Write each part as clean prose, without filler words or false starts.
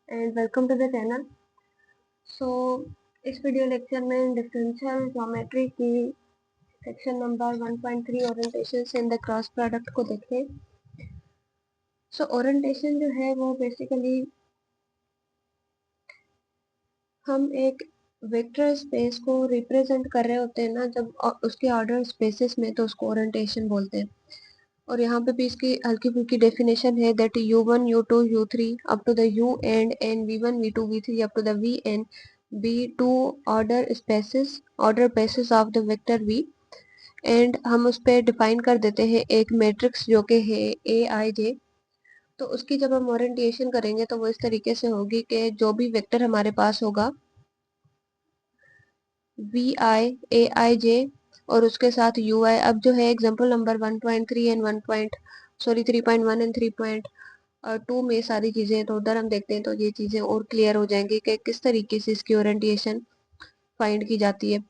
and welcome to the channel. So इस video lecture में differential geometry की section number 1.3 orientation in the cross product को देखें। सो orientation जो है वो बेसिकली हम एक वेक्टर स्पेस को रिप्रेजेंट कर रहे होते हैं ना, जब उसके ऑर्डर स्पेसेस में, तो उसको ओरिएंटेशन बोलते हैं। और यहाँ पे भी इसकी हल्की फुल्की डेफिनेशन है that u1 u2 u3 up to the u and v1 v2 v3 up to the v and v2 order basis of the vector v। And हम उस पर डिफाइन कर देते हैं एक मैट्रिक्स जो कि है ए आई जे। तो उसकी जब हम ओरिएंटेशन करेंगे तो वो इस तरीके से होगी कि जो भी वेक्टर हमारे पास होगा वी आई ए आई जे और उसके साथ यू आई। अब जो है एग्जांपल नंबर 1.3 एंड 3.1 एंड 3.2 में सारी चीज़ें, तो उधर हम देखते हैं तो ये चीज़ें और क्लियर हो जाएंगी कि किस तरीके से इसकी ओरिएंटेशन फाइंड की जाती है।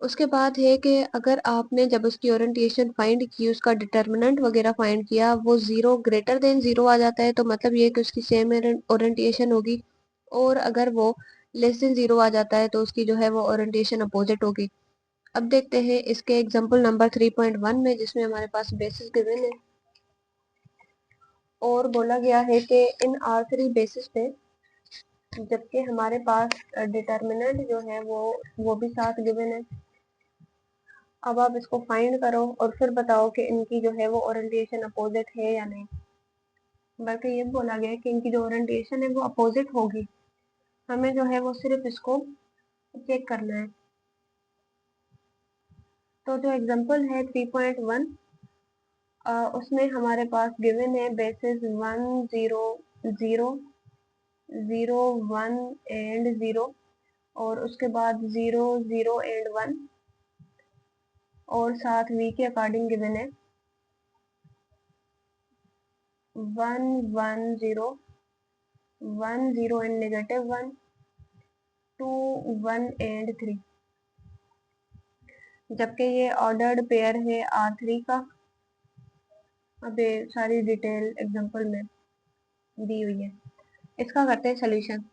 उसके बाद है कि अगर आपने जब उसकी ओरिएंटेशन फाइंड की, उसका डिटर्मिनेंट वगैरह फाइंड किया, वो जीरो ग्रेटर देन जीरो आ जाता है, तो मतलब ये कि उसकी सेम ओरिएंटेशन होगी। और अगर वो लेस देन जीरो आ जाता है तो उसकी जो है वो ओरिएंटेशन अपोजिट होगी। अब देखते हैं इसके एग्जांपल नंबर 3.1 में, जिसमें हमारे पास बेसिस गिवन है और बोला गया है कि इन R3 बेसिस पे, जबकि हमारे पास डिटर्मिनेंट जो है वो भी साथ गिवन है। अब आप इसको फाइंड करो और फिर बताओ कि इनकी जो है वो ओरिएंटेशन अपोजिट है या नहीं। बल्कि ये बोला गया है कि इनकी जो ओरिएंटेशन है वो अपोजिट होगी। हमें जो है वो सिर्फ इसको चेक करना है। तो जो एग्जांपल है 3.1, उसमें हमारे पास गिवन है बेसिस 1 0 0 0 1 एंड 0 और उसके बाद 0 0 एंड 1 और साथ v के अकॉर्डिंग गिवन है 1 1 0 1 0 एंड -1 2 1 एंड 3। जबकि ये ऑर्डर्ड पेयर है R3 का। अब ये सारी डिटेल एग्जांपल में दी हुई है। इसका करते हैं सोल्यूशन।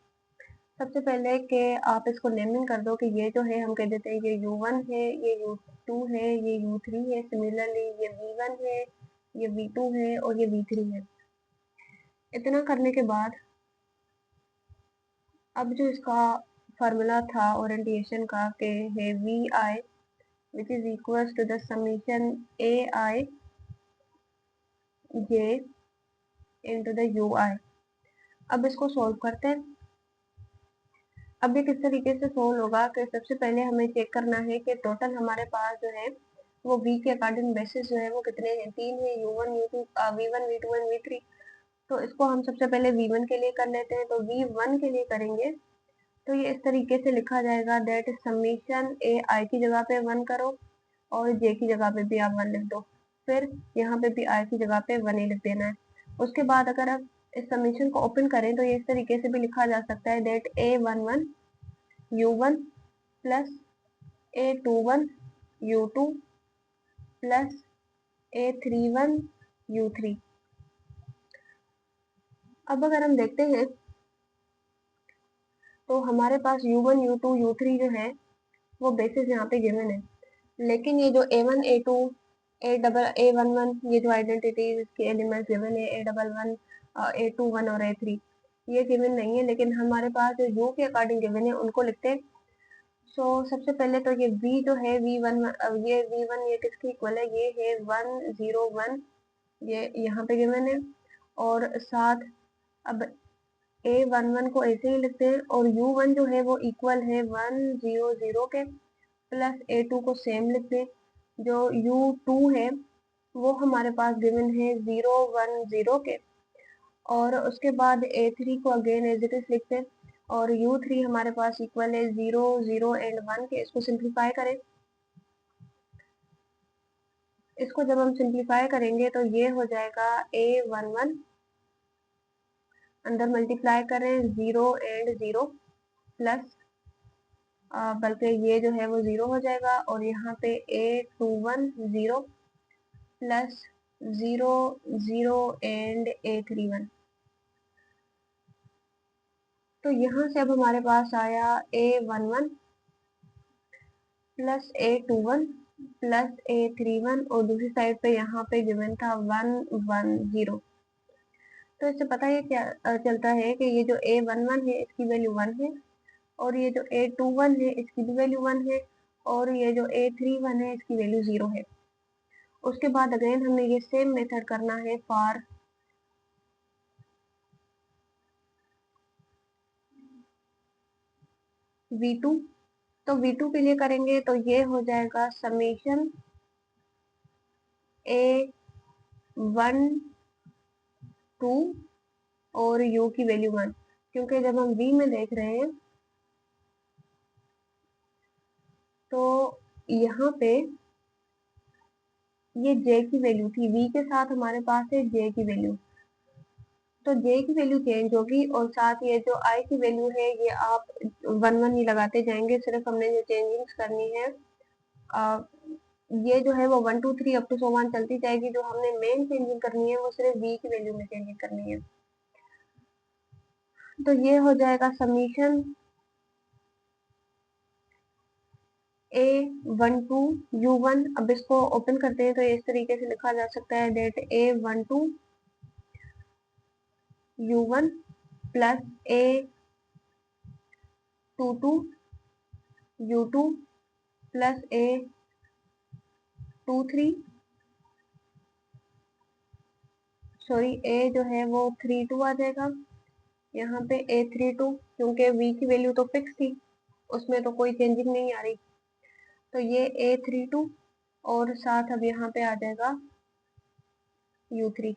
सबसे पहले कि आप इसको नेमिंग कर दो कि ये जो है हम कह देते हैं ये u1 है, ये u2 है, ये u3 है, सिमिलरली ये v1 है, ये v2 है और ये v3 है। इतना करने के बाद अब जो इसका फार्मूला था ओरिएंटेशन का कि है V I which is equal to the summation A I J into the U I. अब इसको सॉल्व करते हैं। अब ये किस तरीके से सोल्व होगा कि सबसे पहले हमें चेक करना है कि टोटल हमारे पास जो है वो v के अकॉर्डिंग बेसिस जो है वो कितने हैं। 3 है, u1 u2 v1 v2 and v3। तो इसको हम सबसे पहले v1 के लिए कर लेते हैं। तो v1 के लिए करेंगे तो ये इस तरीके से लिखा जाएगा दैट समीशन ए आई की जगह पे 1 करो और जे की जगह पे भी आप 1 लिख दो। फिर यहाँ पे भी आई की जगह पे 1 ही लिख देना है। उसके बाद अगर आप इस समीशन को ओपन करें तो ये इस तरीके से भी लिखा जा सकता है that A11 u1 plus A21 u2 plus A31 u3। अब अगर हम देखते हैं तो हमारे पास u1 u2 u3 जो है वो बेसिस यहाँ पे गिवन है। लेकिन ये जो A1 A2 A11 ये जो आइडेंटिटी इसके एलिमेंट्स गिवन है A11 A21 और A3 ये गिवन नहीं है। लेकिन हमारे पास जो u के अकॉर्डिंग गिवन है उनको लिखते हैं। सो सबसे पहले तो ये v जो है v1 ये v1 ये किसकी इक्वल है, ये है 1 0 1, ये यहाँ पे गिवन है। और साथ अब A11 को ऐसे ही लिखते हैं और u1 जो है वो इक्वल है 1 0 0 के प्लस A2 को सेम लिखते हैं। जो u2 है वो हमारे पास गिवन है 0 1 0 के और उसके बाद A3 को अगेन एज इट इज लिखते हैं और u3 हमारे पास इक्वल है 0 0 एंड 1 के। इसको सिंप्लीफाई करें। इसको जब हम सिंप्लीफाई करेंगे तो ये हो जाएगा A11 अंदर मल्टीप्लाई करें 0 एंड 0 प्लस बल्कि ये जो है वो 0 हो जाएगा और यहाँ पे A21 0 प्लस 0 0 एंड A31। तो यहाँ से अब हमारे पास आया A11 plus A21 plus A31 और दूसरी साइड पे यहाँ पे गिवन था 110। तो इससे पता ये क्या चलता है कि ये जो A11 है इसकी वैल्यू 1 है, और ये जो A21 है इसकी भी वैल्यू 1 है, और ये जो A31 है इसकी वैल्यू 0 है। उसके बाद अगेन हमने ये सेम मेथड करना है फॉर V2। तो V2 के लिए करेंगे तो ये हो जाएगा समेशन A1 2 और U की वैल्यू 1, क्योंकि जब हम V में देख रहे हैं तो यहाँ पे ये J की वैल्यू थी, V के साथ हमारे पास है J की वैल्यू, तो J की वैल्यू चेंज होगी और साथ ये जो I की वैल्यू है ये आप 1 1 ही लगाते जाएंगे। सिर्फ हमने जो चेंजिंग्स करनी है ये जो है वो 1 2 3 अप टू सो 1 चलती जाएगी। जो हमने मेन चेंजिंग करनी है वो सिर्फ V की वैल्यू में चेंजिंग करनी है। तो ये हो जाएगा समीशन A12 U1। अब इसको ओपन करते हैं तो इस तरीके से लिखा जा सकता है det A12 U1 plus A22 U2 plus A23 sorry A जो है वो 32 आ जाएगा। यहाँ पे A32 क्योंकि V की वैल्यू तो फिक्स थी, उसमें तो कोई चेंजिंग नहीं आ रही, तो ये A32 और साथ अब यहाँ पे आ जाएगा U3।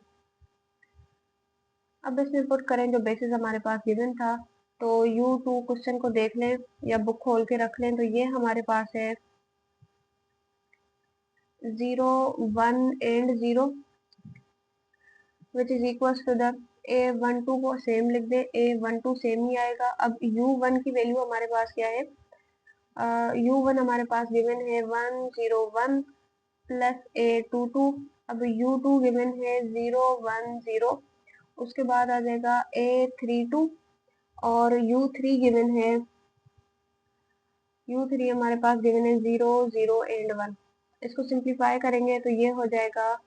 अब इसमें पुट करें जो बेसिस हमारे पास गिवन था, तो U2 क्वेश्चन को देख लें या बुक खोल के रख लें, तो ये हमारे पास है 0 1 and 0 which is equal to the A12 को सेम लिख दें, A12 सेम ही आएगा। अब U1 की वैल्यू हमारे पास क्या है, U1 हमारे पास गिवन है 101 प्लस A22। अब U2 गिवन है 010, उसके बाद आ जाएगा A32 और U3 गिवन है, U3 हमारे पास गिवन है 0 0 एंड 1। इसको सिंप्लीफाई करेंगे तो ये हो जाएगा,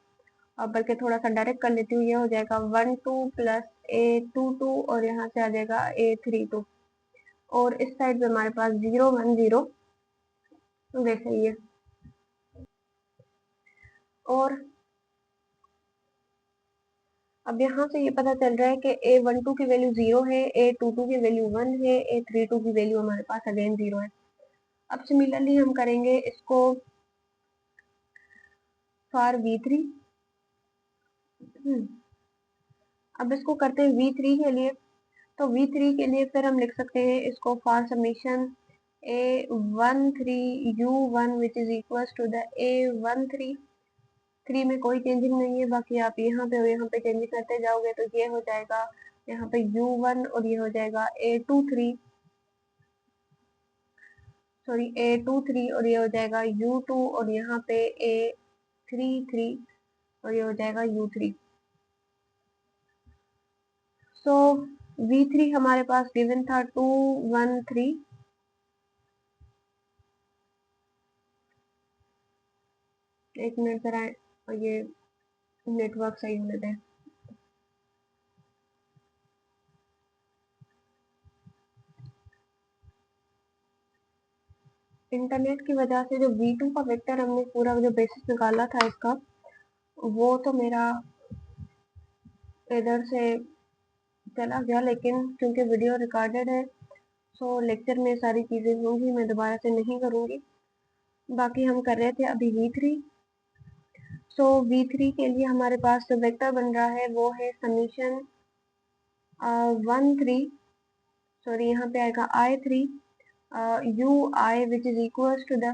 बल्कि थोड़ा सा डायरेक्ट कर लेती हूँ, ये हो जाएगा 1 2 प्लस A22 और यहाँ से आ जाएगा A32 और इस साइड पे हमारे पास 0 1 0 वैसे ही है। और अब यहाँ से ये पता चल रहा है कि A12 की वैल्यू 0 है, A22 की वैल्यू 1 है, A32 की वैल्यू हमारे पास अगेन 0 है। अब सिमिलरली हम करेंगे इसको फॉर V3। अब इसको करते हैं V3 के लिए, तो V3 के लिए फिर हम लिख सकते हैं इसको for summation A13 U1 which is equal to the A13। 3 में कोई चेंजिंग नहीं है, बाकी आप यहाँ पे और यहाँ पे चेंजिंग करते जाओगे तो ये हो जाएगा यहाँ पे U1 और ये हो जाएगा A23 सॉरी A23 और ये हो जाएगा U2 और यहाँ पे A33 और ये हो जाएगा U3। सो V3 हमारे पास गिवन था 213। एक मिनट जरा ये नेटवर्क सही होने दें। इंटरनेट की वजह से जो V2 का वेक्टर हमने पूरा जो बेसिस निकाला था इसका, वो तो मेरा इधर से चला गया, लेकिन क्योंकि वीडियो रिकॉर्डेड है तो लेक्चर में सारी चीज़ें होंगी, मैं दोबारा से नहीं करूँगी। बाकी हम कर रहे थे अभी V3। सो V3 के लिए हमारे पास जो वेक्टर बन रहा है वो है समीशन 13 सॉरी यहाँ पे आएगा I3 UI which is equal to the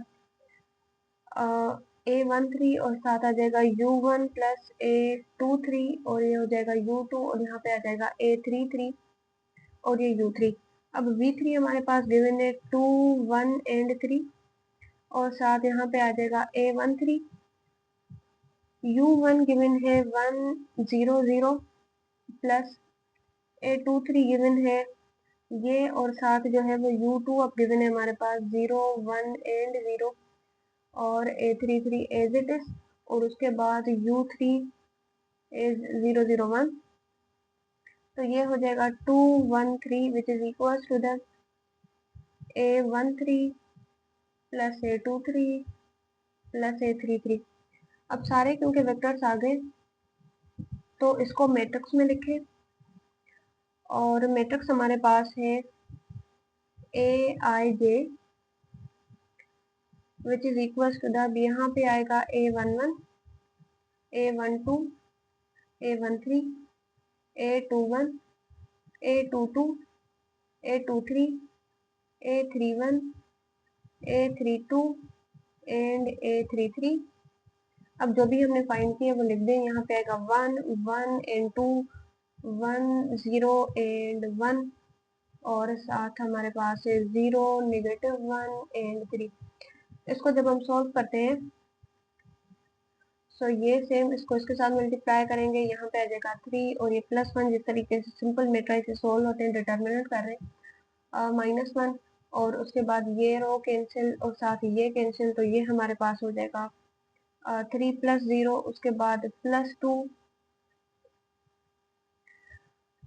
A13 और साथ आ जाएगा U1 प्लस A23 और ये हो जाएगा U2 और यहाँ पे आ जाएगा A33 और ये U3। अब V3 हमारे पास गिवन है 2 1 एंड 3 और साथ यहाँ पे आ जाएगा A13। U1 गिवन है 1 0 0 प्लस A23 गिवन है ये और साथ जो है वो U2 अब गिवन है हमारे पास 0 1 एंड 0 और A33 एज इट इज, और उसके बाद U3 इज 0 0 1। तो ये हो जाएगा 2 1 3 which is equal to the A13 plus A23 plus A33। अब सारे क्योंकि वेक्टर्स आ गए तो इसको मैट्रिक्स में लिखें, और मैट्रिक्स हमारे पास है AIJ which is equal to the, यहाँ पे आएगा A11 A12 A13 A21 A22 A23 A31 A32 and A33। अब जो भी हमने फाइंड किया वो लिख दें। यहाँ पे आएगा 1 1 एंड 2 1 0 एंड 1, और साथ हमारे पास है 0 -1 एंड 3। इसको जब हम सॉल्व करते हैं तो ये सेम इसको इसके साथ मल्टीप्लाई करेंगे, यहाँ पे आ जाएगा 3 और ये +1। जिस तरीके से सिंपल मैट्रिक्स से सोल्व होते हैं, डिटर्मिनेंट कर रहे हैं -1, और उसके बाद ये रो कैंसिल और साथ ये कैंसिल, तो ये हमारे पास हो जाएगा 3 + 0, उसके बाद +2।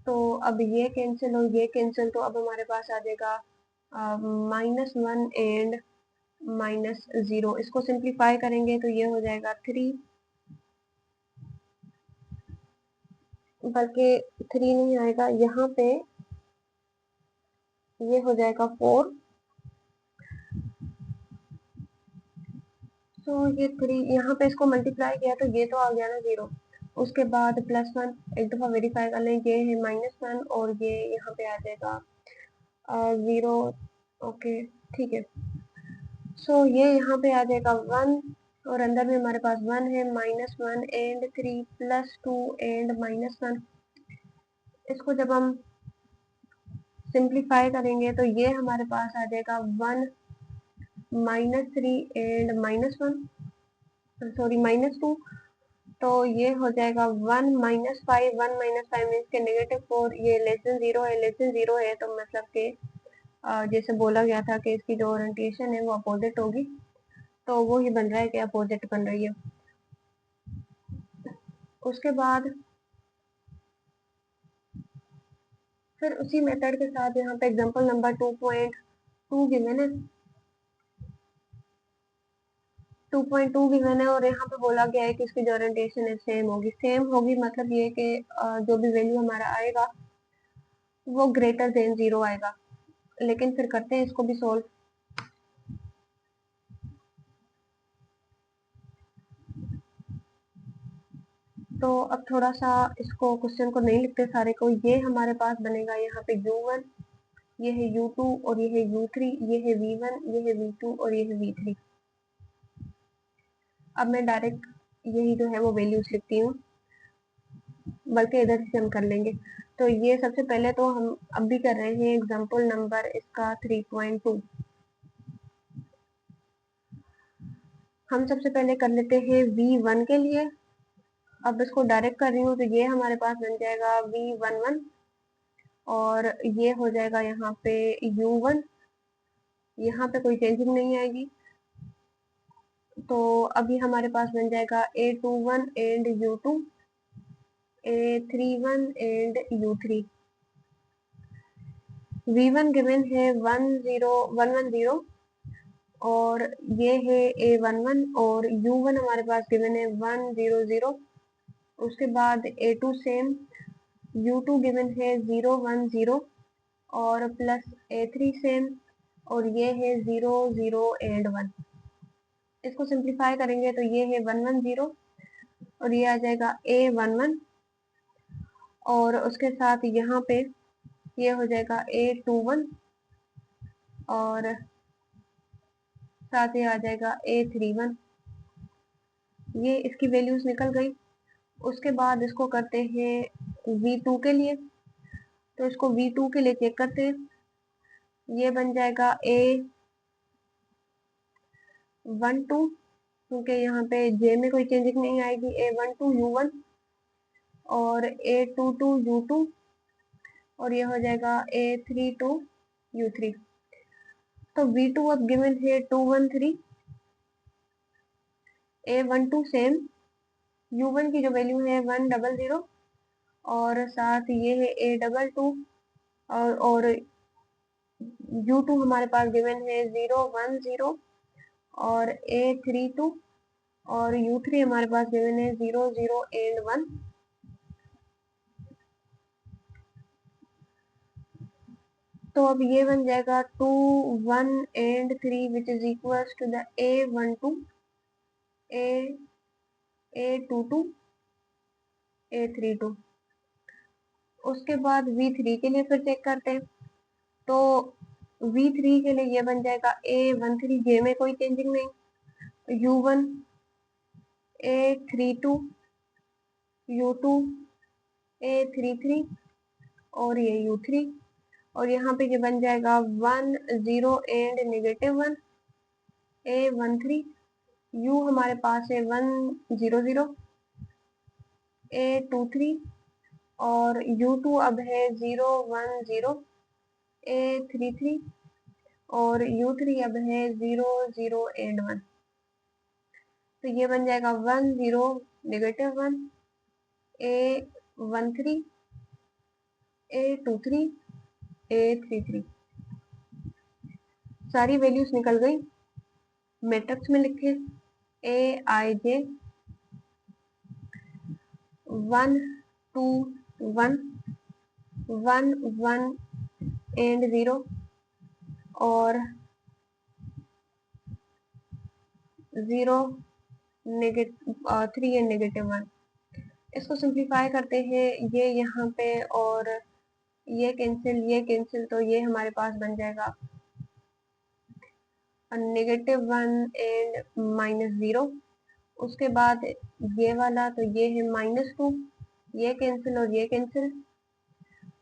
तो अब ये कैंसिल और ये कैंसिल, तो अब हमारे पास आ जाएगा -1 एंड -0। इसको सिंप्लीफाई करेंगे तो ये हो जाएगा 3, बल्कि 3 नहीं आएगा यहाँ पे, ये हो जाएगा 4। तो ये 3 यहाँ पे इसको मल्टीप्लाई किया तो ये तो आ गया ना 0। उसके बाद +1 एक दफ़ा वेरीफाई कर लें, ये है -1 और ये यहाँ पे आ जाएगा 0। ओके ठीक है। सो ये यहाँ पे आ जाएगा 1, और अंदर में हमारे पास 1 है, -1 एंड 3 +2 एंड -1। इसको जब हम सिंप्लीफाई करेंगे तो ये हमारे पास आ जाएगा 1 -3 एंड -1, सॉरी -2। तो ये हो जाएगा 1 -5, 1 -5 मीन्स के -4। ये <0 है, <0 है तो मतलब के जैसे बोला गया था कि इसकी जो ओरिएंटेशन है वो अपोजिट होगी, तो वो ही बन रहा है कि अपोजिट बन रही है। उसके बाद फिर उसी मेथड के साथ यहाँ पे एग्जांपल नंबर 2.2 गिवन है, 2.2 गिवन है, और यहाँ पे बोला गया है कि इसकी जो ओरिएंटेशन है सेम होगी मतलब ये कि जो भी वैल्यू हमारा आएगा वो ग्रेटर देन 0 आएगा। लेकिन फिर करते हैं इसको भी सोल्व। तो अब थोड़ा सा इसको क्वेश्चन को नहीं लिखते सारे को। ये हमारे पास बनेगा यहाँ पे U1, ये है U2 और ये है U3, ये है V1, ये है V2 और ये है V3। अब मैं डायरेक्ट यही जो है वो वैल्यूज लिखती हूँ, बल्कि इधर से हम कर लेंगे। तो ये सबसे पहले तो हम अब भी कर रहे हैं एग्जांपल नंबर इसका 3.2। हम सबसे पहले कर लेते हैं V1 के लिए। अब इसको डायरेक्ट कर रही हूँ तो ये हमारे पास बन जाएगा V11, और ये हो जाएगा यहाँ पे U1, यहाँ पे कोई चेंजिंग नहीं आएगी। तो अभी हमारे पास बन जाएगा A21 and U2, A31 and U3। V1 given है 110, और ये है A11, और U1 हमारे पास गिवन है 100। उसके बाद A2 सेम, U2 गिवन है 010 और प्लस A3 सेम, और ये है 0 एंड 1। इसको सिंप्लीफाई करेंगे तो ये है 110 और ये आ जाएगा A11, और उसके साथ यहाँ पे ये हो जाएगा A21 और साथ ही आ जाएगा A31। ये इसकी वैल्यूज निकल गई। उसके बाद इसको करते हैं V2 के लिए। तो इसको V2 के लिए चेक करते हैं। ये बन जाएगा A12, क्योंकि यहाँ पे J में कोई चेंजिंग नहीं आएगी, A12 U1 और A22 U2 और ये हो जाएगा A3 to U3। तो V2 अब गिवन है 213, A12 सेम, U1 की जो वैल्यू है 100 और साथ ये है A22 और U2 हमारे पास गिवन है 010 और A32 और U3 हमारे पास गिवन है 0 0 एंड 1। तो अब ये बन जाएगा 2 1 and 3 which is equals to the A12 A22 A32। उसके बाद V3 के लिए फिर चेक करते हैं। तो V3 के लिए ये बन जाएगा A13, जे में कोई चेंजिंग नहीं, U1 A32 U2 A33 और ये U3 और यहाँ पे ये बन जाएगा 1 0 एंड -1 A13। U हमारे पास है 1 0 0 A23 और U2 अब है 0 1 0 A33 और U3 अब है 0 0 एंड 1। तो ये बन जाएगा 1 0 -1 A13 A23 A33। सारी वैल्यूज निकल गई। मैट्रिक्स में लिखे AIJ 1 2 1 1 1 एंड 0 और 0 3 एंड -1। इसको सिंप्लीफाई करते हैं, ये यहाँ पे और ये कैंसिल, तो ये हमारे पास बन जाएगा -1 एंड -0। उसके बाद ये वाला, तो ये है -2, ये कैंसिल और ये कैंसिल,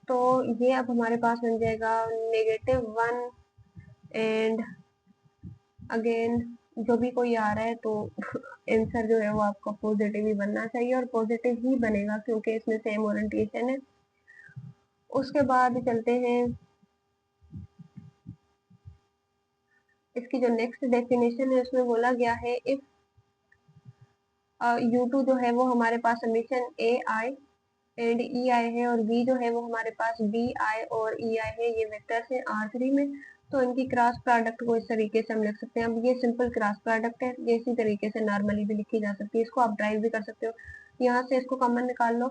तो ये अब हमारे पास बन जाएगा -1 एंड अगेन जो भी कोई आ रहा है तो आंसर जो है वो आपका पॉजिटिव ही बनना चाहिए और पॉजिटिव ही बनेगा क्योंकि इसमें सेम ओरिएंटेशन है। उसके बाद चलते हैं, इसकी जो नेक्स्ट डेफिनेशन है उसमें बोला गया है इफ U2 जो है वो हमारे पास समीशन AI एंड EI है और V जो है वो हमारे पास BI और EI है, ये वेक्टर्स हैं R3 में, तो इनकी क्रॉस प्रोडक्ट को इस तरीके से हम लिख सकते हैं। अब ये सिंपल क्रॉस प्रोडक्ट है, ये इसी तरीके से नॉर्मली भी लिखी जा सकती है, इसको आप ड्राइव भी कर सकते हो। यहाँ से इसको कॉमन निकाल लो,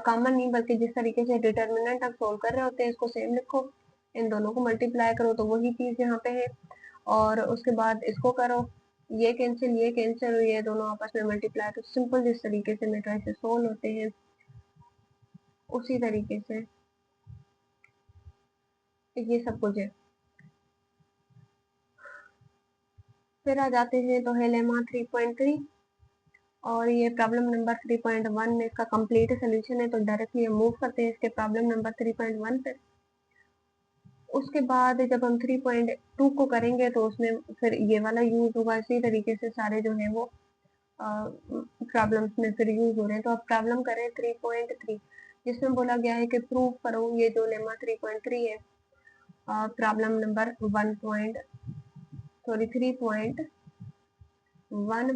कॉमन नहीं बल्कि जिस तरीके से डिटर्मिनेंट आप सोल्व कर रहे होते हैं इसको सेम लिखो, इन दोनों को मल्टीप्लाई करो तो वही चीज यहाँ पे है और उसके बाद इसको करो, ये कैंसिल और ये दोनों आपस में मल्टीप्लाई, तो सिंपल जिस तरीके से मैट्रिसेस सोल्व होते हैं उसी तरीके से ये सब कुछ है। फिर आ जाते हैं तो है लेमा 3.3 और ये प्रॉब्लम नंबर 3.1 में इसका कंप्लीट सोल्यूशन है, तो डायरेक्टली हम मूव करते हैं इसके प्रॉब्लम नंबर 3.1 पे। उसके बाद जब हम 3.2 को करेंगे तो उसमें फिर ये वाला यूज होगा, इसी तरीके से सारे जो है वो प्रॉब्लम्स में फिर यूज हो रहे हैं। तो अब प्रॉब्लम करें 3.3 जिसमें बोला गया है कि प्रूव करो ये जो लेमा 3.3 है प्रॉब्लम नंबर 3.1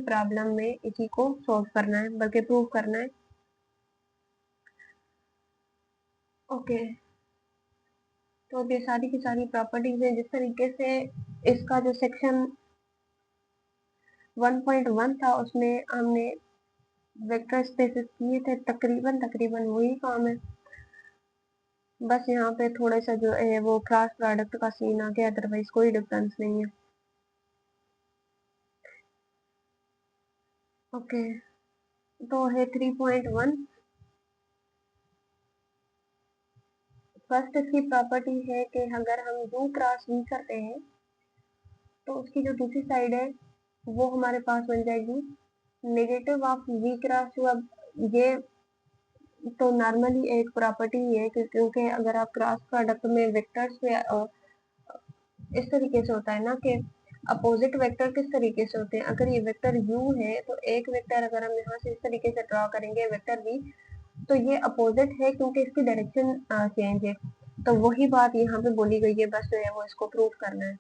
प्रॉब्लम में इसी को सॉल्व करना है, बल्कि प्रूव करना है। ओके, तो अब ये सारी की सारी प्रॉपर्टीज है, जिस तरीके से इसका जो सेक्शन 1.1 था उसमें हमने वेक्टर स्पेसेस किए थे, तकरीबन वही काम है, बस यहाँ पे थोड़ा सा जो है वो क्रॉस प्रोडक्ट का सीन आ गया, अदरवाइज कोई डिफरेंस नहीं है। ओके, तो है 3.1। फर्स्ट इसकी प्रॉपर्टी है कि अगर हम U क्रॉस V करते हैं तो उसकी जो दूसरी साइड है वो हमारे पास बन जाएगी negative of V cross U। अब ये तो नॉर्मली एक प्रॉपर्टी है क्योंकि अगर आप क्रॉस प्रोडक्ट में वेक्टर्स में इस तरीके से होता है ना कि अपोजिट वेक्टर किस तरीके से होते हैं, अगर ये वेक्टर U है तो एक वेक्टर अगर हम यहाँ से इस तरीके से ड्रॉ करेंगे वेक्टर V, तो ये अपोजिट है क्योंकि इसकी डायरेक्शन चेंज है। तो वही बात यहाँ पे बोली गई है, बस जो है वो इसको प्रूव करना है।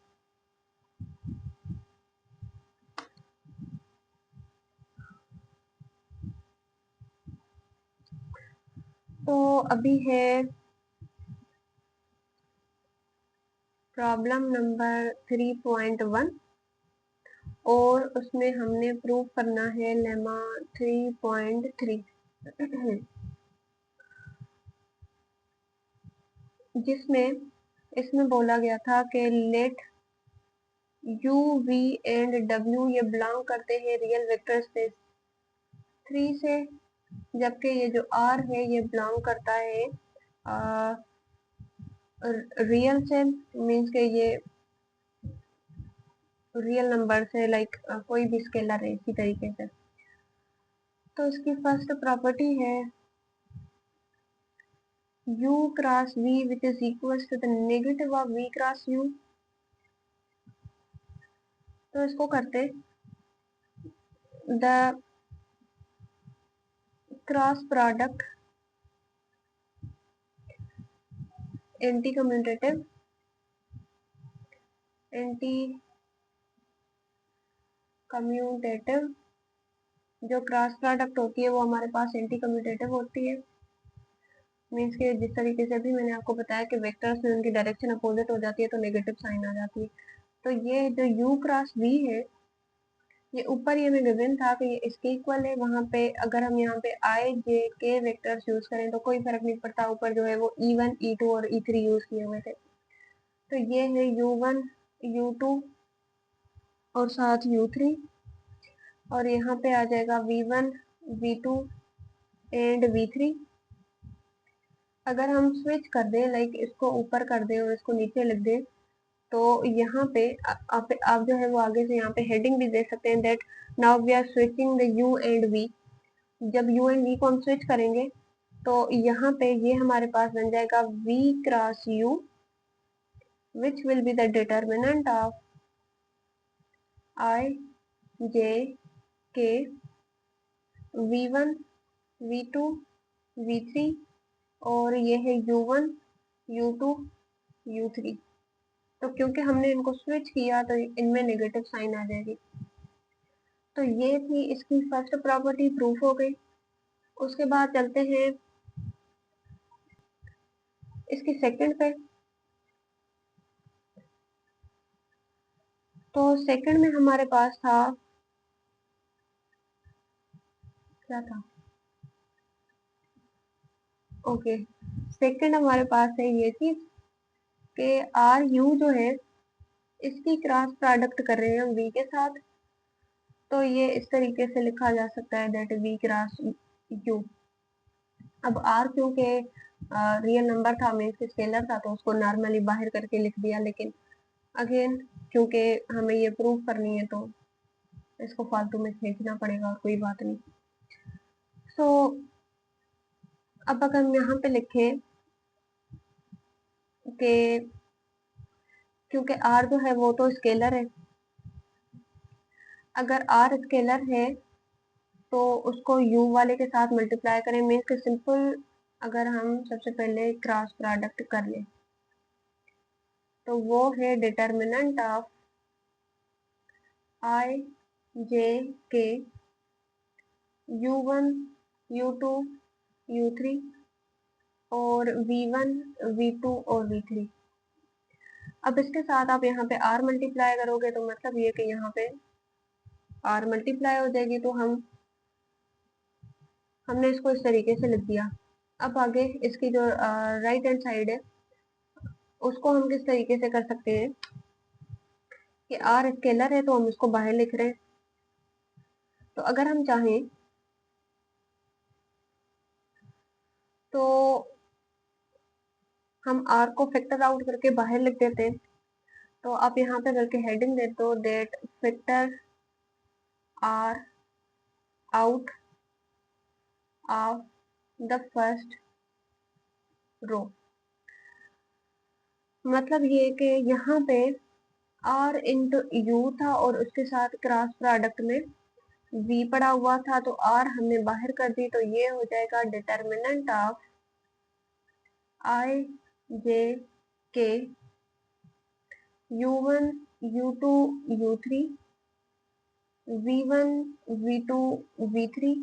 तो अभी है प्रॉब्लम नंबर 3.1 और उसमें हमने प्रूव करना है लेमा 3.3 जिसमें इसमें बोला गया था कि लेट यू वी एंड डब्ल्यू ये बिलोंग करते हैं रियल वेक्टर स्पेस 3 से, जबकि ये जो आर है ये बिलोंग करता है रियल से, मीन्स के ये रियल नंबर से, लाइक कोई भी स्केलर है इसी तरीके से। तो इसकी फर्स्ट प्रॉपर्टी है u cross v which is equal to the negative of v cross u। तो इसको करते the cross product anti commutative जो क्रॉस प्रोडक्ट होती है वो हमारे पास एंटी कम्यूटेटिव होती है। मीन्स के जिस तरीके से भी मैंने आपको बताया कि वेक्टर्स में उनकी डायरेक्शन अपोजिट हो जाती है तो नेगेटिव साइन आ जाती है। तो ये जो u क्रॉस v है ये ऊपर ये में गिवन था कि ये इसके इक्वल है। वहां पे अगर हम यहाँ पे i j k vectors use करें तो कोई फर्क नहीं पड़ता, ऊपर जो है वो e1 e2 और e3 यूज किए हुए थे। तो ये है u1 u2 और साथ u3 और यहाँ पे आ जाएगा v1 v2 एंड v3। अगर हम स्विच कर दें, लाइक इसको ऊपर कर दें और इसको नीचे लिख दें, तो यहाँ पे आप जो है वो आगे से यहाँ पे हेडिंग भी दे सकते हैं that now we are switching the u and v। जब u एंड v को हम स्विच करेंगे तो यहाँ पे ये हमारे पास बन जाएगा v cross u which will be the determinant of i j k v1 v2 v3 और ये है u1 u2 u3। तो क्योंकि हमने इनको स्विच किया तो इनमें नेगेटिव साइन आ जाएगी। तो ये थी इसकी फर्स्ट प्रॉपर्टी प्रूफ हो गई। उसके बाद चलते हैं इसकी सेकंड पे। तो सेकंड में हमारे पास था, क्या था, ओके, सेकंड हमारे पास है ये चीज कि आर यू जो है इसकी क्रॉस प्रोडक्ट कर रहे हैं हम वी के साथ। तो ये इस तरीके से लिखा जा सकता है दैट वी क्रॉस यू। अब आर क्योंकि रियल नंबर था, मीन्स स्केलर था, तो उसको नॉर्मली बाहर करके लिख दिया, लेकिन अगेन क्योंकि हमें ये प्रूव करनी है तो इसको फालतू में खींचना पड़ेगा और कोई बात नहीं। सो अब अगर हम यहाँ पे लिखें कि क्योंकि आर जो है वो तो स्केलर है, अगर आर स्केलर है तो उसको u वाले के साथ मल्टीप्लाई करें, मीन्स कि सिंपल अगर हम सबसे पहले क्रॉस प्रोडक्ट कर लें तो वो है determinant of i j k u1 u2 u3 और v1 v2 और v3। अब इसके साथ आप यहाँ पे r मल्टीप्लाई करोगे तो मतलब ये कि यहाँ पे r मल्टीप्लाई हो जाएगी। तो हमने इसको इस तरीके से लिख दिया। अब आगे इसकी जो राइट हैंड साइड है उसको हम किस तरीके से कर सकते हैं कि r स्केलर है तो हम इसको बाहर लिख रहे हैं। तो अगर हम चाहें तो हम r को फैक्टर आउट करके बाहर लिख देते हैं। तो आप यहाँ पे बल्कि हेडिंग दे दो that factor r out of the first row. मतलब ये कि यहाँ पे r इंटू यू था और उसके साथ क्रॉस प्रोडक्ट में v पड़ा हुआ था, तो r हमने बाहर कर दी, तो ये हो जाएगा डिटर्मिनेंट ऑफ i जे के U1 U2 U3 V1 V2 V3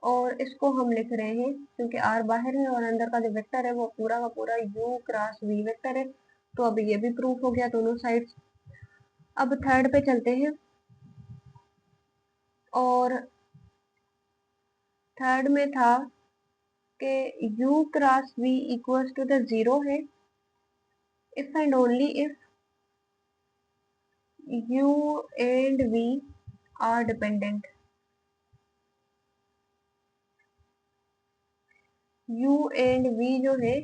और इसको हम लिख रहे हैं क्योंकि R बाहर है और अंदर का जो वेक्टर है वो पूरा का पूरा U क्रॉस V वेक्टर है। तो अब ये भी प्रूफ हो गया दोनों साइड्स। अब थर्ड पे चलते हैं और थर्ड में था कि U cross V equals to the zero है if and only if U and V are dependent. U and V जो है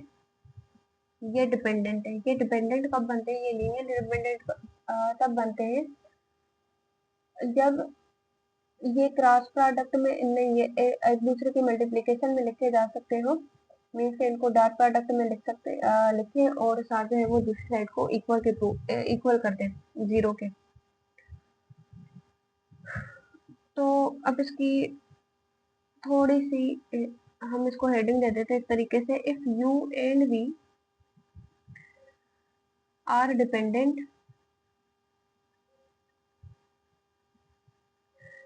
ये डिपेंडेंट है। ये डिपेंडेंट कब बनते हैं, ये लीनियर डिपेंडेंट तब बनते हैं जब ये क्रॉस प्रोडक्ट में नहीं, ये एक दूसरे की मल्टीप्लिकेशन में लिखे जा सकते हो। मीन्स के इनको डॉट प्रोडक्ट में लिखें और साथ जो है वो दूसरी साइड को इक्वल कर दें जीरो के। तो अब इसकी थोड़ी सी हम इसको हेडिंग दे देते हैं इस तरीके से, if U and V are dependent,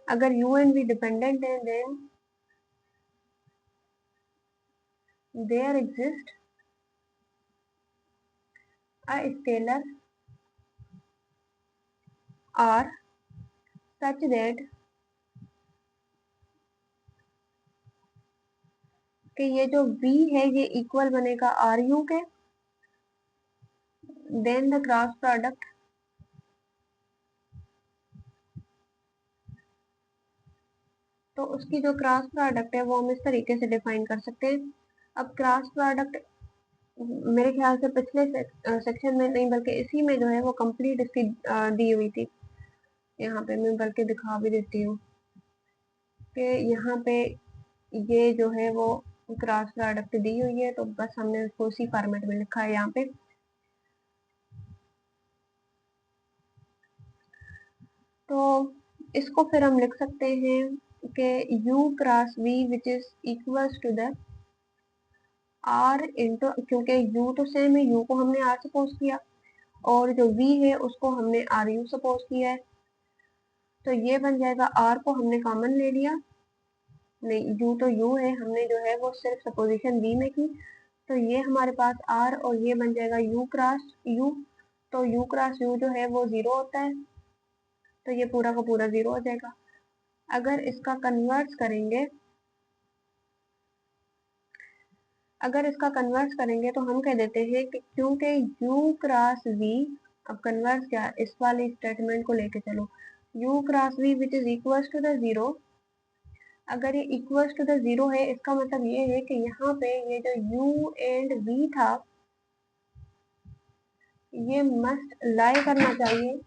अगर U एंड V डिपेंडेंट है then there exist a scalar R such that कि ये जो V है ये इक्वल बनेगा RU के, देन द क्रॉस प्रोडक्ट तो उसकी जो क्रॉस प्रोडक्ट है वो हम इस तरीके से डिफाइन कर सकते हैं। अब क्रॉस प्रोडक्ट मेरे ख्याल से पिछले सेक्शन में नहीं बल्कि इसी में जो है वो कंप्लीट इसकी दी हुई थी। यहाँ पे मैं बल्कि दिखा भी देती हूँ कि यहाँ पे ये जो है वो क्रॉस प्रोडक्ट दी हुई है, तो बस हमने उसको उसी फॉर्मेट में लिखा है यहाँ पे। तो इसको फिर हम लिख सकते हैं कि U cross V which is equals to the R into, क्योंकि U तो सेम है, U को हमने R सपोज किया और जो V है उसको हमने RU सपोज किया है, तो ये बन जाएगा। R को हमने कॉमन ले लिया, नहीं U तो U है, हमने जो है वो सिर्फ सपोजिशन V में की, तो ये हमारे पास R और ये बन जाएगा U क्रॉस U। तो U क्रॉस U जो है वो जीरो होता है, तो ये पूरा का पूरा जीरो हो जाएगा। अगर इसका कन्वर्ट करेंगे, तो हम कह देते हैं कि क्योंकि U क्रॉस V, अब कन्वर्ट क्या, इस वाले स्टेटमेंट को लेके चलो, U cross V which is equals to the zero. अगर ये इक्वल्स टू द जीरो है इसका मतलब ये है कि यहाँ पे ये जो U एंड V था ये मस्ट लाई करना चाहिए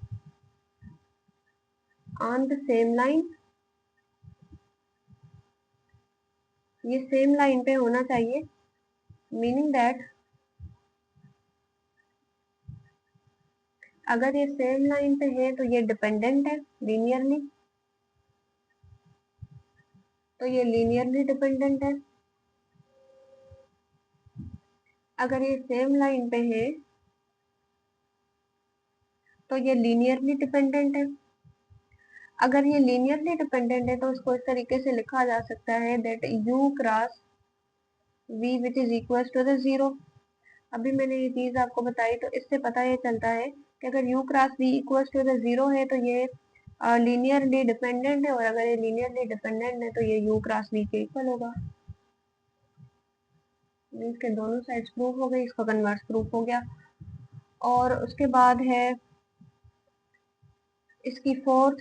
ऑन द सेम लाइन, ये सेम लाइन पे होना चाहिए, मीनिंग दैट अगर ये सेम लाइन पे है तो ये डिपेंडेंट है लीनियरली, तो ये लीनियरली डिपेंडेंट है। अगर ये सेम लाइन पे है तो ये लीनियरली डिपेंडेंट है। अगर ये लीनियरली डिपेंडेंट है तो इसको इस तरीके से लिखा जा सकता है that U cross V which is equal to the zero. अभी मैंने ये चीज आपको बताई तो इससे पता ये चलता है कि अगर U cross V equal to the zero है तो ये लीनियरली डिपेंडेंट है, और अगर ये लीनियरली डिपेंडेंट है तो ये U क्रॉस V के इक्वल होगा। मीन्स के दोनों साइड्स प्रूफ हो गई, इसका कन्वर्स प्रूफ हो गया। और उसके बाद है इसकी फोर्थ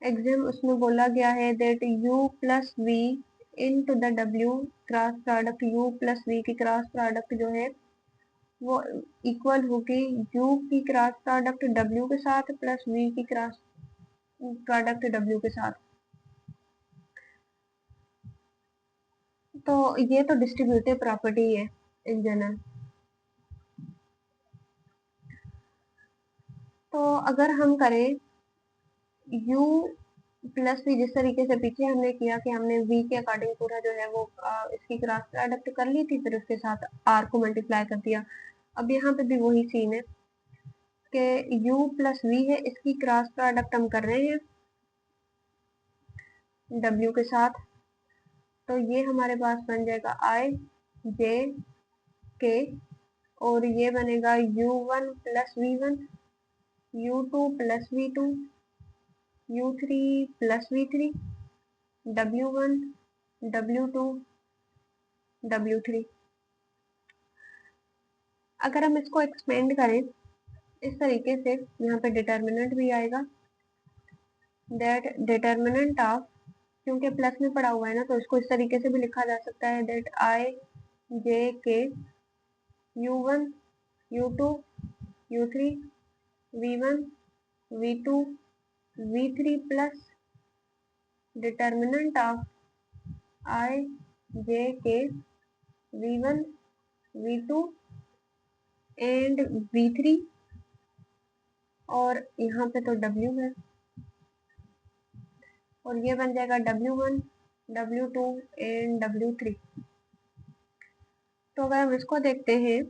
एग्जाम, उसमें बोला गया है that U plus V into the W cross product, U plus V की क्रॉस प्रोडक्ट जो है वो इक्वल होगी U की क्रॉस प्रोडक्ट W के साथ प्लस V की क्रॉस प्रोडक्ट W के साथ। तो ये तो डिस्ट्रीब्यूटिव प्रॉपर्टी है इन जनरल। तो अगर हम करें U प्लस भी जिस तरीके से पीछे हमने किया कि हमने v के अकॉर्डिंग पूरा जो है वो इसकी क्रॉस प्रोडक्ट कर ली थी, फिर उसके साथ r को मल्टीप्लाई कर दिया। अब यहाँ पे भी वही सीन है कि u प्लस v है, इसकी क्रॉस प्रोडक्ट हम कर रहे हैं w के साथ। तो ये हमारे पास बन जाएगा i j k, और ये बनेगा u1 plus v1, u2 plus v2, u3 plus v3, w1 w2 w3। अगर हम इसको एक्सपेंड करें इस तरीके से, यहाँ पे डिटर्मिनेंट भी आएगा, दैट डिटर्मिनेंट ऑफ, क्योंकि प्लस में पड़ा हुआ है ना, तो इसको इस तरीके से भी लिखा जा सकता है, दैट आई जे के u1 u2 u3 v1 v2 v3 plus determinant of I J के v1 v2 एंड v3, और यहाँ पे तो w है, और ये बन जाएगा w1 w2 एंड w3। तो अगर हम इसको देखते हैं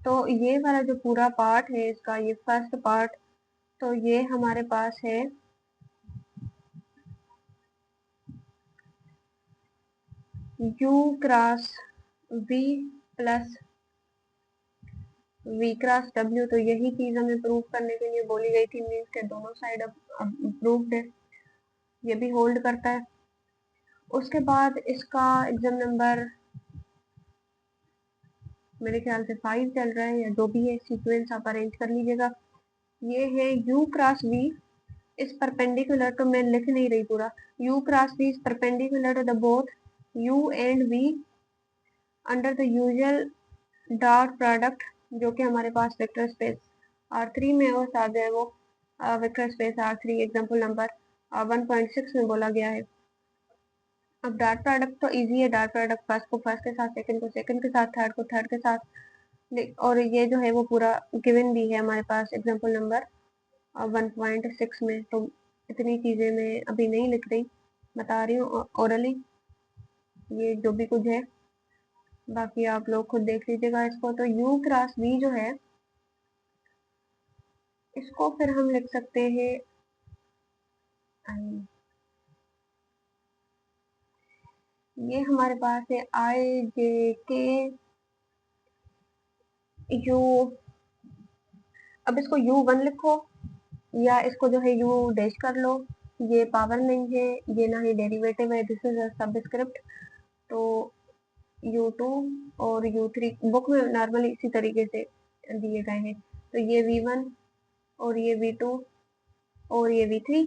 तो ये वाला जो पूरा पार्ट है इसका, ये फर्स्ट पार्ट, तो ये हमारे पास है u cross v plus v cross w। तो यही चीज हमें प्रूव करने के लिए बोली गई थी, मीन्स के दोनों साइड अब प्रूव्ड है, ये भी होल्ड करता है। उसके बाद इसका एग्जाम नंबर मेरे ख्याल से 5 चल रहा है, या जो भी है सीक्वेंस आप अरेंज कर लीजिएगा। ये है u cross v is perpendicular, तो मैं लिख नहीं रही पूरा, u cross v is perpendicular to the both u and v under the usual dot product, जो कि हमारे पास वेक्टर स्पेस R3 में और साथ है वो vector space R3 example number 1.6 में बोला गया है। अब डॉट प्रोडक्ट तो इजी है, डॉट प्रोडक्ट फर्स्ट को फर्स्ट के साथ, सेकंड को सेकंड के साथ, थर्ड को थर्ड के साथ, और ये जो है वो पूरा गिवन भी है हमारे पास एग्जाम्पल नंबर 1.6 में। तो इतनी चीज़ें मैं अभी नहीं लिख रही, बता रही हूँ ओरली ये जो भी कुछ है, बाकी आप लोग खुद देख लीजिएगा इसको। तो u क्रॉस v जो है इसको फिर हम लिख सकते हैं ये हमारे पास है आई जे के यू, अब इसको u1 लिखो या इसको जो है u डैश कर लो, ये पावर नहीं है, ये ना ही डेरिवेटिव है, दिस इज अ सबस्क्रिप्ट। तो u2 और u3 बुक में नॉर्मली इसी तरीके से दिए गए हैं। तो ये v1 और ये v2 और ये v3।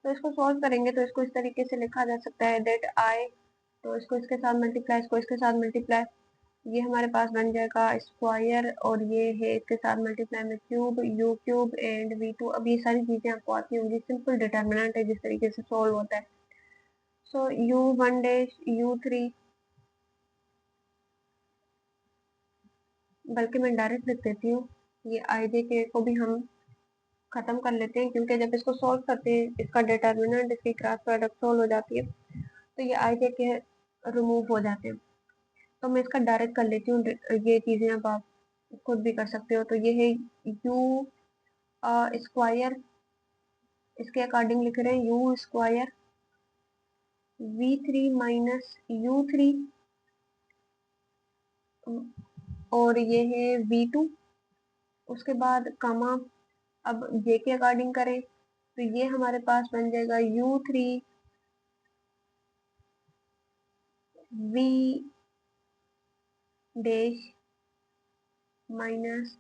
तो इसको सॉल्व करेंगे तो इसको इस तरीके से लिखा जा सकता है, दैट आई, तो इसको इसके साथ मल्टीप्लाई, इसको इसके साथ मल्टीप्लाई, ये हमारे पास बन जाएगा स्क्वायर, और ये है इसके साथ मल्टीप्लाई में cube, u cube and v2। अब ये सारी चीजें आपको आती होंगी, सिंपल डिटर्मिनेंट है जिस तरीके से सॉल्व होता है। सो u1 डैश u3, बल्कि मैं डायरेक्ट लिख देती हूँ, ये आई जे के को भी हम खत्म कर लेते हैं, क्योंकि जब इसको सॉल्व करते हैं इसका डिटर्मिनेंट इसकी क्रॉस प्रोडक्ट सॉल्व हो जाती है, तो ये आई जे के रिमूव हो जाते हैं। तो मैं इसका डायरेक्ट कर लेती हूँ, ये चीज़ें अब आप खुद भी कर सकते हो। तो ये है u स्क्वायर, इसके अकॉर्डिंग लिख रहे हैं u square v3 minus u3, और ये है v2, उसके बाद कमा, अब j के अकॉर्डिंग करें तो ये हमारे पास बन जाएगा u3 v डैश माइनस,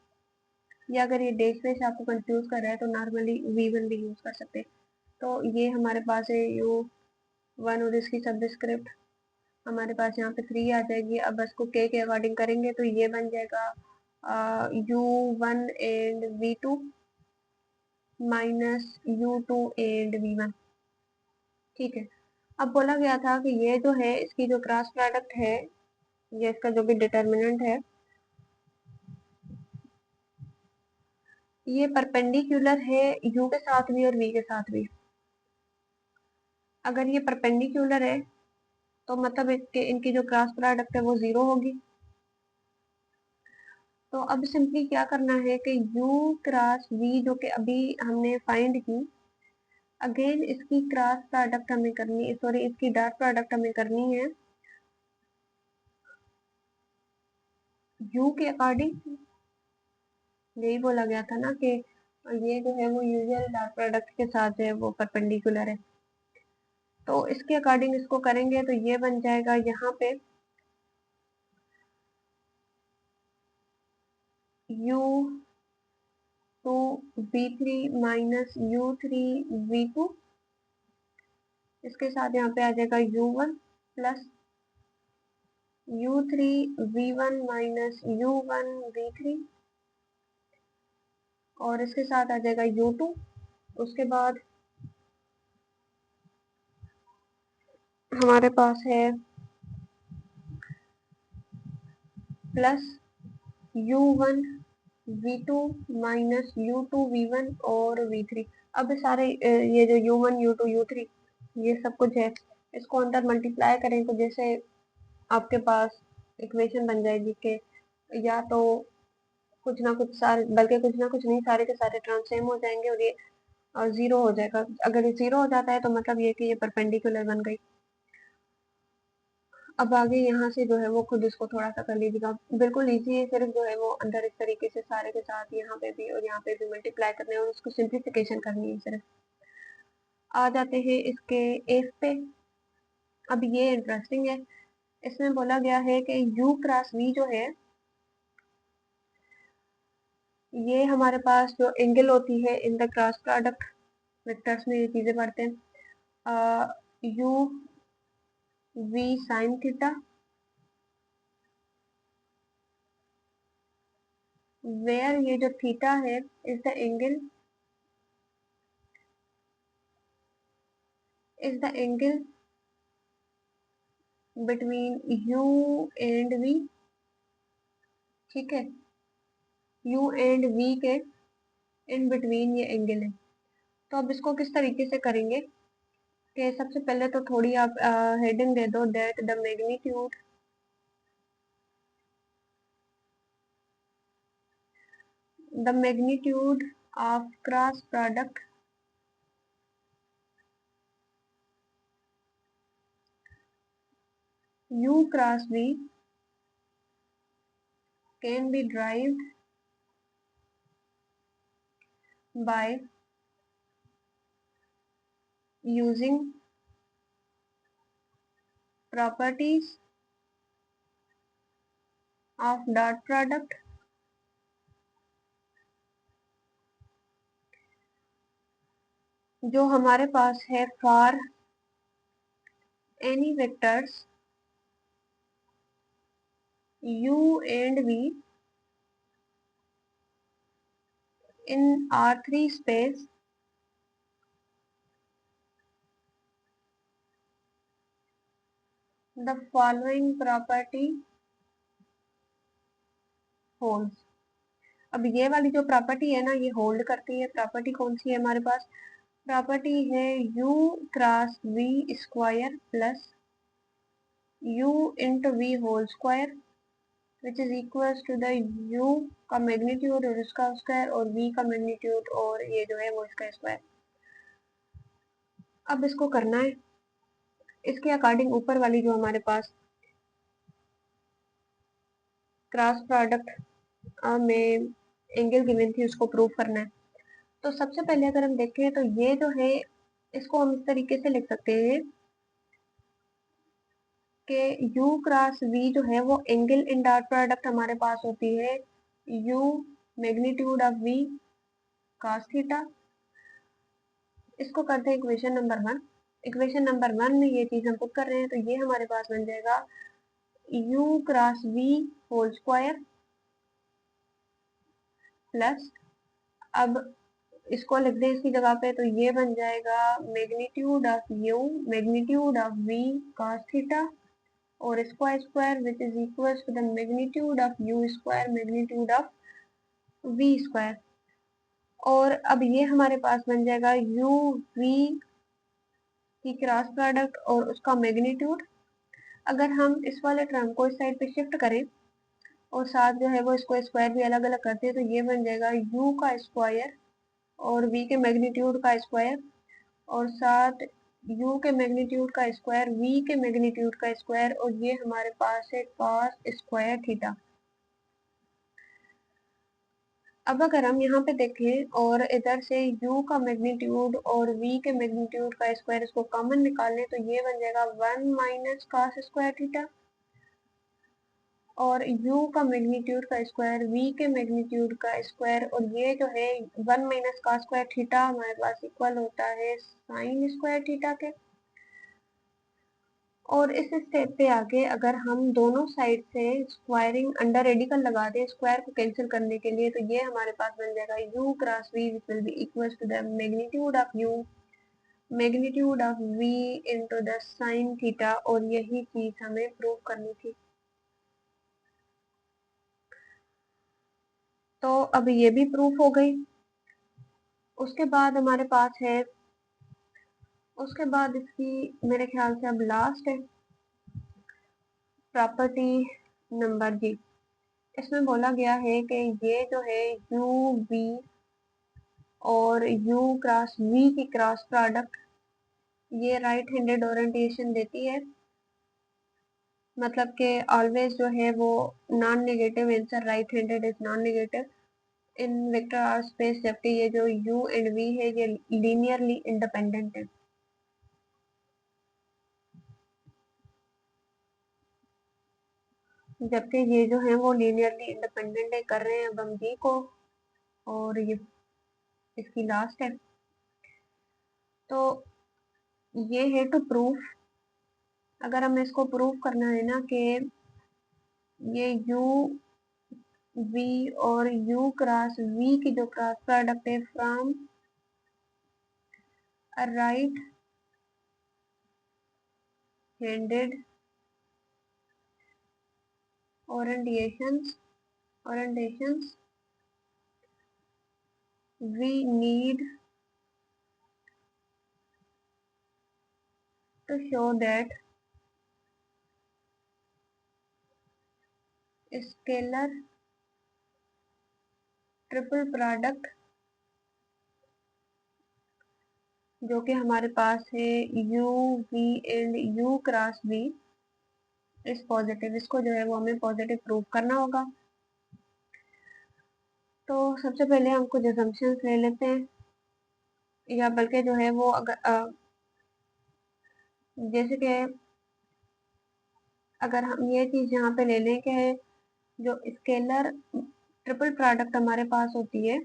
या अगर ये डैश में से आपको कंफ्यूज कर रहा है तो नॉर्मली v1 भी यूज कर सकते हैं। तो ये हमारे पास है u1 और इसकी सबस्क्रिप्ट हमारे पास यहाँ पे 3 आ जाएगी। अब इसको के अकॉर्डिंग करेंगे तो ये बन जाएगा u1 and v2 minus u2 and v1। ठीक है, अब बोला गया था कि ये जो है इसकी जो क्रॉस प्रोडक्ट है, ये इसका जो भी डिटर्मिनेंट है, ये परपेंडिकुलर है u के साथ भी और v के साथ भी। अगर ये परपेंडिकुलर है तो मतलब इनकी जो क्रॉस प्रोडक्ट है वो 0 होगी। तो अब सिंपली क्या करना है कि u क्रॉस v जो कि अभी हमने फाइंड की, अगेन इसकी क्रॉस प्रोडक्ट हमें करनी है, सॉरी इसकी डॉट प्रोडक्ट हमें करनी है u के अकॉर्डिंग। यही बोला गया था ना कि ये जो है वो यूजुअल डॉट प्रोडक्ट के साथ जो है वो परपेंडिकुलर है। तो इसके अकॉर्डिंग इसको करेंगे तो ये बन जाएगा यहाँ पे u to v3 minus u3 v2। इसके साथ यहाँ पे आ जाएगा u1 plus u3 v1 minus u1 v3, और इसके साथ आ जाएगा u2। उसके बाद हमारे पास है plus u1 v2 minus u2 v1 और v3। अब सारे ये जो u1 u2 u3 ये सब कुछ है, इसको अंदर मल्टीप्लाई करें तो जैसे आपके पास इक्वेशन बन जाएगी कि या तो कुछ ना कुछ सारे, बल्कि कुछ ना कुछ नहीं, सारे के सारे टर्म सेम हो जाएंगे और ये जीरो हो जाएगा। अगर ये जीरो हो जाता है तो मतलब ये कि ये परपेंडिकुलर बन गई। अब आगे यहाँ से जो है वो खुद इसको थोड़ा सा कर लीजिएगा, बिल्कुल इजी है। सिर्फ जो है वो अंदर इस तरीके से सारे के साथ यहाँ पे भी और यहाँ पे भी मल्टीप्लाई करने और उसको सिंप्लीफिकेशन करनी है सिर्फ। आ जाते हैं इसके एफ पे। अब ये इंटरेस्टिंग है, इसमें बोला गया है कि u क्रॉस v जो है ये हमारे पास जो एंगल होती है in the cross product vectors में ये चीजें पढ़ते हैं, u v sine theta, where ये जो थीटा है is the angle between u and v। ठीक है, u एंड v के इन बिटवीन ये एंगल है। तो अब इसको किस तरीके से करेंगे कि सबसे पहले तो थोड़ी आप हेडिंग दे दो, that the magnitude of cross product u cross v can be derived by using properties of dot product जो हमारे पास है for any vectors u and v in R3 space the following property holds। अब ये वाली जो property है ना ये होल्ड करती है। प्रॉपर्टी कौन सी है हमारे पास? प्रॉपर्टी है u cross v square plus u into v whole square which is equal to the u का मैग्नीट्यूड और इसका स्क्वायर और v का मैग्नीट्यूड और ये जो है वो इसका स्क्वायर। अब इसको करना है इसके अकॉर्डिंग ऊपर वाली जो हमारे पास क्रॉस प्रोडक्ट में एंगल गिवन थी उसको प्रूव करना है। तो सबसे पहले अगर हम देखें तो ये जो है इसको हम इस तरीके से लिख सकते हैं कि u क्रॉस v जो है वो एंगल इन डॉट प्रोडक्ट हमारे पास होती है u magnitude of v cos theta. इसको करते हैं इक्वेशन नंबर 1। इक्वेशन नंबर 1 में ये चीज हम पुट कर रहे हैं तो ये हमारे पास बन जाएगा u cross v whole square plus, अब इसको लिख दें इसकी जगह पे तो ये बन जाएगा magnitude of u magnitude of v cos theta और इसका square which is equal to the magnitude of u square magnitude of v square. और अब ये हमारे पास बन जाएगा यू वी की क्रॉस प्रोडक्ट और उसका मैग्नीट्यूड। अगर हम इस वाले टर्म को इस साइड पे शिफ्ट करें और साथ जो है वो इसको स्क्वायर भी अलग अलग करते हैं, तो ये बन जाएगा u का स्क्वायर और v के मैग्नीट्यूड का स्क्वायर और साथ u के मैग्नीट्यूड का स्क्वायर v के मैग्नीट्यूड का स्क्वायर, और ये हमारे पास है cos स्क्वायर थीटा। अब अगर हम यहाँ पे देखें और इधर से u का मैग्नीट्यूड और v के मैग्नीट्यूड का स्क्वायर इसको कॉमन निकालें, तो ये बन जाएगा 1 माइनस cos स्क्वायर थीटा और u का मैग्नीट्यूड का स्क्वायर v के मैग्नीट्यूड का स्क्वायर, और ये जो है 1 माइनस cos स्क्वायर थीटा हमारे पास इक्वल होता है sin स्क्वायर थीटा के। और इस स्टेप पे आगे अगर हम दोनों साइड से स्क्वायरिंग अंडर रेडिकल लगा दें स्क्वायर को कैंसिल करने के लिए, तो ये हमारे पास बन जाएगा u cross v which will be equal to the magnitude of u magnitude of v into the sin theta, और यही चीज हमें प्रूव करनी थी। तो अब ये भी प्रूफ हो गई। उसके बाद हमारे पास है, उसके बाद इसकी मेरे ख्याल से अब लास्ट है प्रॉपर्टी नंबर जी। इसमें बोला गया है कि ये जो है यू वी और u क्रॉस v की क्रॉस प्रोडक्ट ये राइट हैंडेड ओरिएंटेशन देती है, मतलब कि ऑलवेज जो है वो non negative answer right handed is non negative in vector R space, जबकि ये जो u एंड v है ये लीनियरली इंडिपेंडेंट है। जबकि ये जो है वो लीनियरली इंडिपेंडेंट है। कर रहे हैं अब हम जी को, और ये इसकी लास्ट है। तो ये है टू प्रूफ। अगर हमें इसको प्रूफ करना है ना कि ये u v और u क्रॉस v की जो क्रॉस प्रोडक्ट है from right handed orientations we need to show that scalar triple product जो कि हमारे पास है u v and u cross v इस पॉजिटिव, इसको जो है वो हमें पॉजिटिव प्रूव करना होगा। तो सबसे पहले हम कुछ असम्पशंस ले लेते हैं, या बल्कि जो है वो अगर जैसे कि अगर हम ये चीज यहाँ पे ले लें कि जो स्केलर ट्रिपल प्रोडक्ट हमारे पास होती है,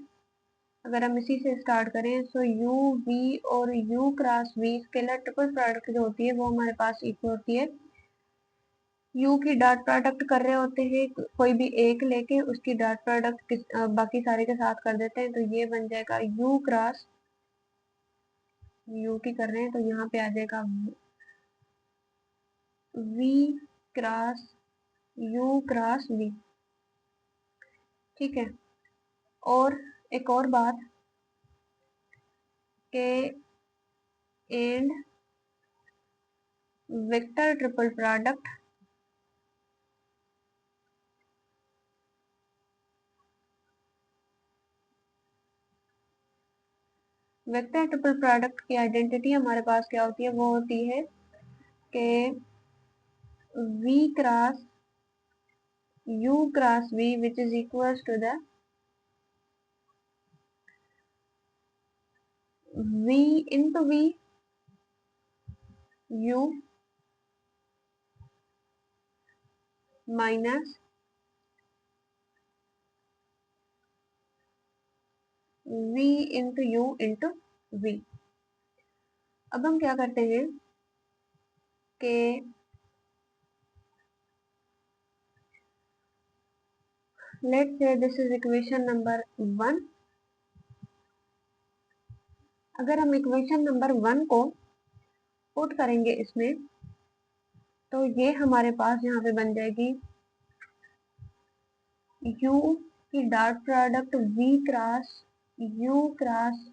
अगर हम इसी से स्टार्ट करें तो u v और u cross v scalar triple product जो होती है वो हमारे पास इक्वल होती है u की डॉट प्रोडक्ट कर रहे होते हैं, कोई भी एक लेके उसकी डॉट प्रोडक्ट बाकी सारे के साथ कर देते हैं, तो ये बन जाएगा u क्रॉस u की कर रहे हैं तो यहाँ पे आ जाएगा v cross u cross v। ठीक है। और एक और बात के and vector triple product vector triple product की आइडेंटिटी हमारे पास क्या होती है, वो होती है कि v cross u cross v which is equal to the v into v u minus v into u into v। अब हम क्या करते हैं कि let's say this is equation number 1। अगर हम इक्वेशन नंबर 1 को पुट करेंगे इसमें, तो ये हमारे पास यहाँ पे बन जाएगी u की dot product v cross u cross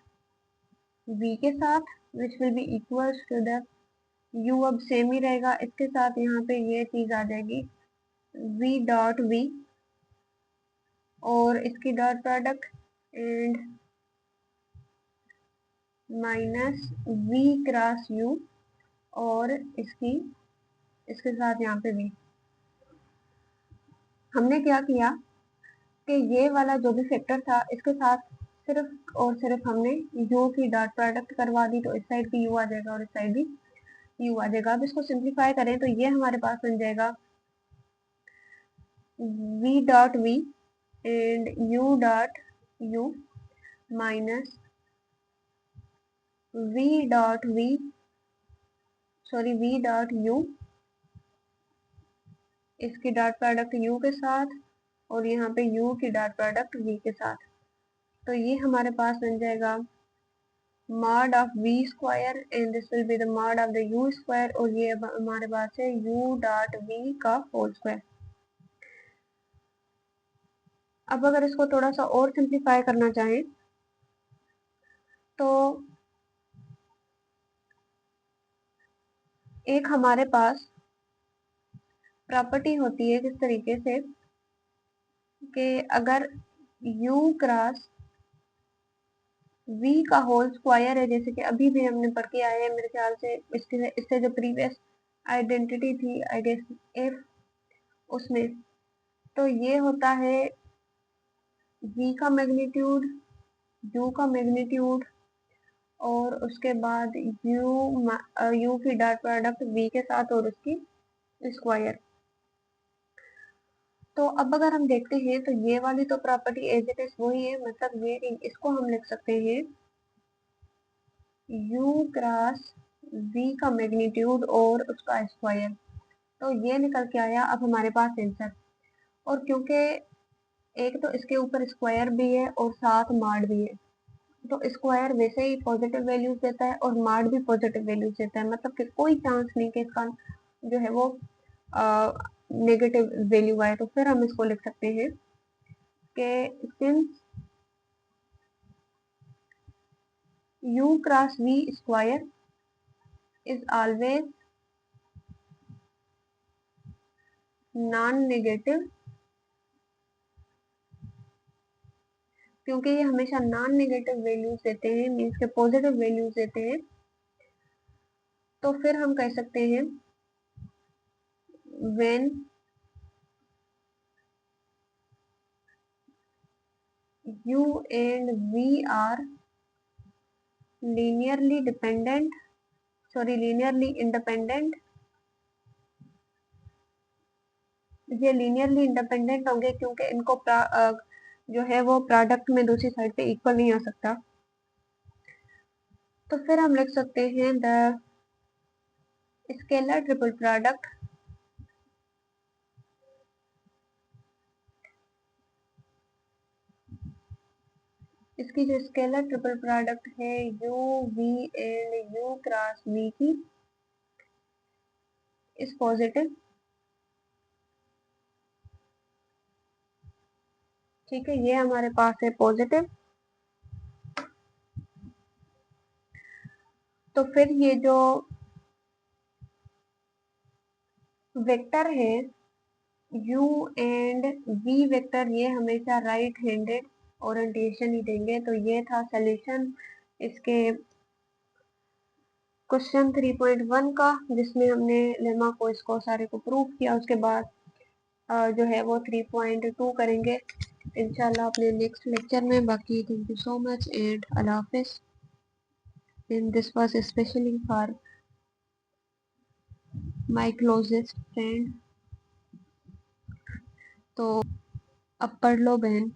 v के साथ which will be equals to the u अब सेम ही रहेगा, इसके साथ यहाँ पे ये चीज आ जाएगी v डॉट v और इसकी dot product and minus v cross u और इसके साथ यहाँ पे v। हमने क्या किया कि ये वाला जो भी फैक्टर था इसके साथ सिर्फ और सिर्फ हमने u की डॉट प्रोडक्ट करवा दी, तो इस साइड भी u आ जाएगा और इस साइड भी u आ जाएगा। अब इसको सिंप्लीफाई करें तो ये हमारे पास बन जाएगा v dot v and u dot u minus v dot v sorry v dot u इसकी डॉट प्रोडक्ट u के साथ और यहाँ पे u की डॉट प्रोडक्ट v के साथ। तो ये हमारे पास बन जाएगा mod of v square and this will be the mod of the u square और ये अब हमारे पास है u डॉट v का होल स्क्वायर। अब अगर इसको थोड़ा सा और सिंप्लीफाई करना चाहें तो एक हमारे पास प्रॉपर्टी होती है किस तरीके से कि अगर u क्रॉस v का होल स्क्वायर है, जैसे कि अभी भी हमने पढ़ के आए हैं मेरे ख्याल से इससे जो प्रीवियस आइडेंटिटी थी आई गेस एफ उसमें, तो ये होता है v का मैग्नीट्यूड u का मैग्नीट्यूड और उसके बाद u की डॉट प्रोडक्ट v के साथ और उसकी स्क्वायर। तो अब अगर हम देखते हैं तो ये वाली तो प्रॉपर्टी एज इट इज वही है, मतलब ये इसको हम लिख सकते हैं u क्रॉस v का मैग्नीट्यूड और उसका स्क्वायर। तो ये निकल के आया अब हमारे पास आंसर। और क्योंकि एक तो इसके ऊपर स्क्वायर भी है और साथ माड भी है, तो स्क्वायर वैसे ही पॉजिटिव वैल्यूज देता है और माड भी पॉजिटिव वैल्यूज देता है, मतलब कि कोई चांस नहीं कि इसका जो है वो नेगेटिव वैल्यू आए। तो फिर हम इसको लिख सकते हैं कि since u cross v square is always non negative, क्योंकि ये हमेशा नॉन नेगेटिव वैल्यूज देते हैं, मीन्स के पॉजिटिव वैल्यूज देते हैं, तो फिर हम कह सकते हैं when u and v are linearly independent, ये लीनियरली इंडिपेंडेंट होंगे क्योंकि इनको जो है वो प्रोडक्ट में दूसरी साइड पे इक्वल नहीं आ सकता। तो फिर हम लिख सकते हैं द स्केलर ट्रिपल प्रोडक्ट इसकी जो स्केलर ट्रिपल प्रोडक्ट है u v and u cross v की इज पॉजिटिव। ठीक है, ये हमारे पास है पॉजिटिव। तो फिर ये जो वेक्टर है u एंड v वेक्टर ये हमेशा राइट हैंडेड ओरिएंटेशन ही देंगे। तो ये था सॉल्यूशन इसके क्वेश्चन 3.1 का, जिसमें हमने लेमा को इसको सारे को प्रूव किया। उसके बाद जो है वो 3.2 करेंगे इंशाल्लाह अपने नेक्स्ट लेक्चर में। बाकी thank you so much and Allah Hafiz. And this was specially for my closest friend. तो अब पढ़ लो बहन।